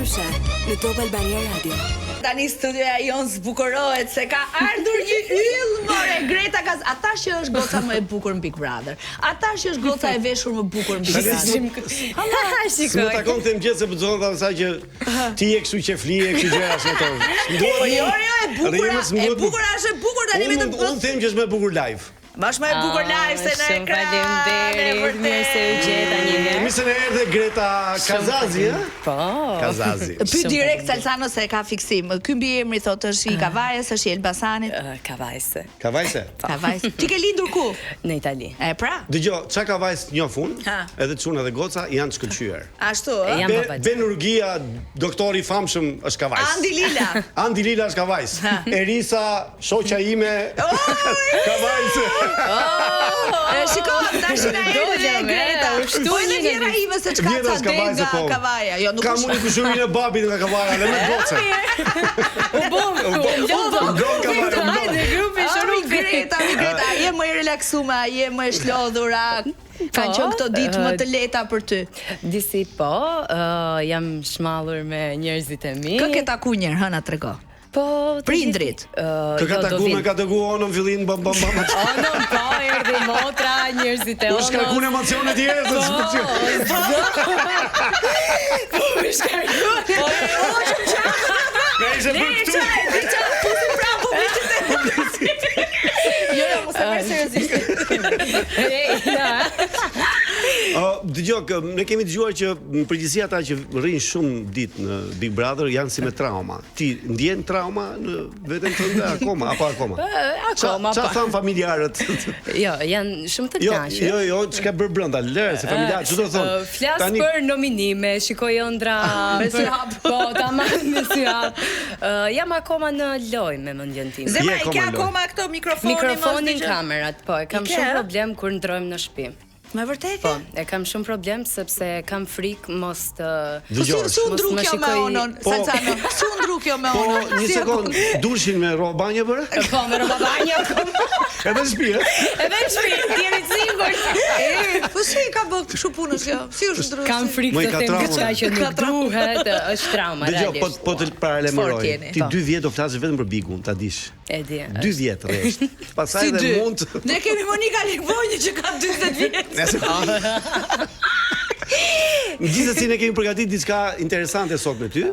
ndryshe në Top Albania Radio. Tani studioja jonë zbukurohet se ka ardhur një yll, more. Greta ka, ata që është goca më e bukur në Big Brother. Ata që është goca e veshur më bukur në Big Brother. S'më takon të mëgjetë se pëtëzonë të sa që ti e kështu qeflije, kështu gjera shme tonë. Jo, e bukur është e bukur tani me të bëtë. Unë them që është me bukur live. Ma është më e bukur live se në ekran. Faleminderit, mirë se u gjeta një herë. Mirë se në erdhe Greta Kazazi, ha? Po. Kazazi. Pyet direkt Salsano se ka fiksim. Ky mbiemri thotë është i Kavajës, është i Elbasanit. Kavajse. Kavajse? Kavajs. Ti ke lindur ku? Në Itali. E pra? Dëgjoj, çka Kavajs njoh unë? Ha. Edhe çuna dhe goca janë të shkëlqyer. Ashtu, ë? Jam papaç. Benurgia, doktori i famshëm është Kavajs. Andi Lila. Andi Lila është Kavajs. Erisa, shoqja ime. Kavajs. Shiko, tashin e Greta. Po edhe vjera ime se çka ca den nga Kavaja. Jo, nuk kam unë kushurin e babit nga Kavaja, le me goce. Greta, je më e relaksuar, je më e shlodhura. Kanë qenë këto ditë më të lehta për ty. Disi po, jam shmallur me njerëzit e mi. Kë ke taku një herë, hëna trego. Po, prindrit. Kë ka taku me kategoron në fillim bam. Onon, po, erdhi motra, njerëzit e onës. U shkarkun emocionet jetës. Po, u shkarkun. Nga ishe për këtu. Jo, mos e merr seriozisht. Dëgjoj, ne kemi dëgjuar që në përgjithësi ata që rrinë shumë ditë në Big Brother janë si me trauma. Ti ndjen trauma në veten tënde akoma apo akoma? Akoma. Çfarë thon familjarët? Jo, janë shumë të kënaqur. Jo, çka bër brenda, lërë se familjarët çdo thon. Flas për nominime, shikoj ëndra me syhap. Po, tamam me syhap. Jam akoma në lojë me mendjen time. Zema, ke akoma këto mikrofonin kamerat, po, e kam shumë problem kur ndrojmë në shtëpi. Me vërtet? Po, e kam shumë problem sepse kam frikë mos të Si u ndru kjo me onon, Salsano? Si u ndru kjo me onon? Po, një sekond, dulshin me roba banje bëre? Po, me roba banje. Edhe në shtëpi, Edhe në shtëpi, jemi sigurt. Po si ka bë kështu punës kjo? Si është ndryshe? Kam frikë të them diçka që nuk duhet, është trauma realisht. Dëgjoj, po të paralajmëroj. Ti 2 vjet do flasësh vetëm për Bigun, ta dish. E di. 2 vjet rresht. Pastaj edhe mund. Ne kemi Monika Ligvonjë që ka 40 vjet. Gjithsesi ne kemi përgatitur diçka interesante sot me ty.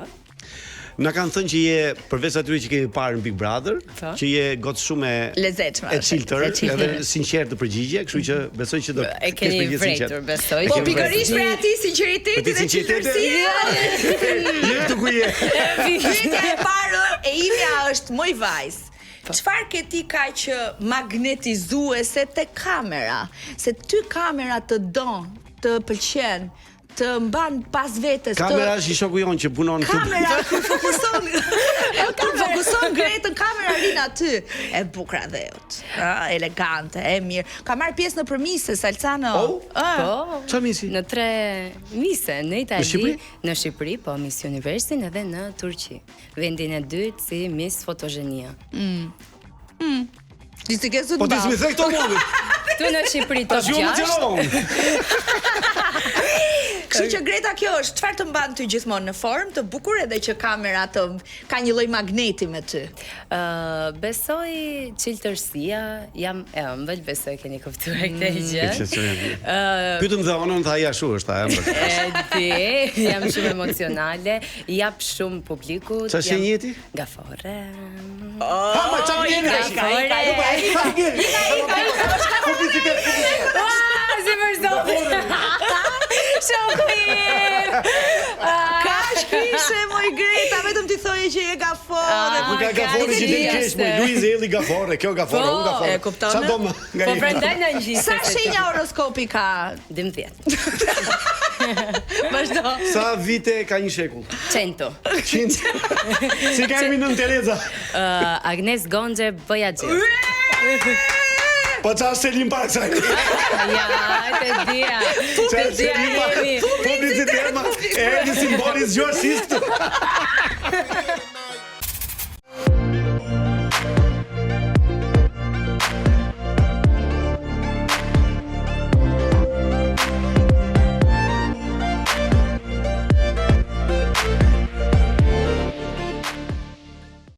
Na kanë thënë që je përveç atyre që kemi parë në Big Brother, që je gotë shumë e lezetshme, e çiltër, edhe sinqert të përgjigje, kështu që besoj që do e keni vërtetur, besoj. Po pikërisht për atë sinqeriteti dhe çiltërsia. Je këtu ku je. Pyetja e parë e imja është moj vajz. Çfarë ke ti kaq magnetizuese te kamera? Se ty kamera të don, të pëlqen, të mban pas vetes. Kamera është i shoku jon që punon këtu. Kamera kur fokuson Gretën, kamera rin aty. E bukur dheut. Elegante, e mirë. Ka marr pjesë në përmise Salsano. Po. Çfarë misi? Në 3 mise në Itali, në Shqipëri, po Miss Universin edhe në Turqi. Vendin e dytë si Miss Fotogenia. Disi ke Po dismi the këto mundi. Tu në Shqipëri top 6. Kështu që Greta, kjo është çfarë të mban ty gjithmonë në formë, të bukur edhe që kamera të ka një lloj magneti me ty. Besoj çiltërsia, jam e ëmbël, besoj keni kuptuar këtë gjë. Pyetëm dhe onon tha ai ashtu është, a ëmbël. E di, jam shumë emocionale, jap shumë publikut. Çfarë shenjeti? Gafore. Ha, ma çfarë Kaç kishe moj Greta, vetëm ti thoje që je gafore. Nuk ka gafore që ti kesh, po Luiz Elli gafore, kjo gafore, unë gafore. E kupton? Çfarë do më? Po prandaj na ngjise. Sa shenja horoskopi ka? 12. Vazhdo. Sa vite ka një shekull? 100. 100. Si ka emrin nën Tereza? Agnes Gonxhe Bojaxhi. Po çfarë Selim Baksaj? Ja, te dia. Publicitet, e simboli zgjuarësisë.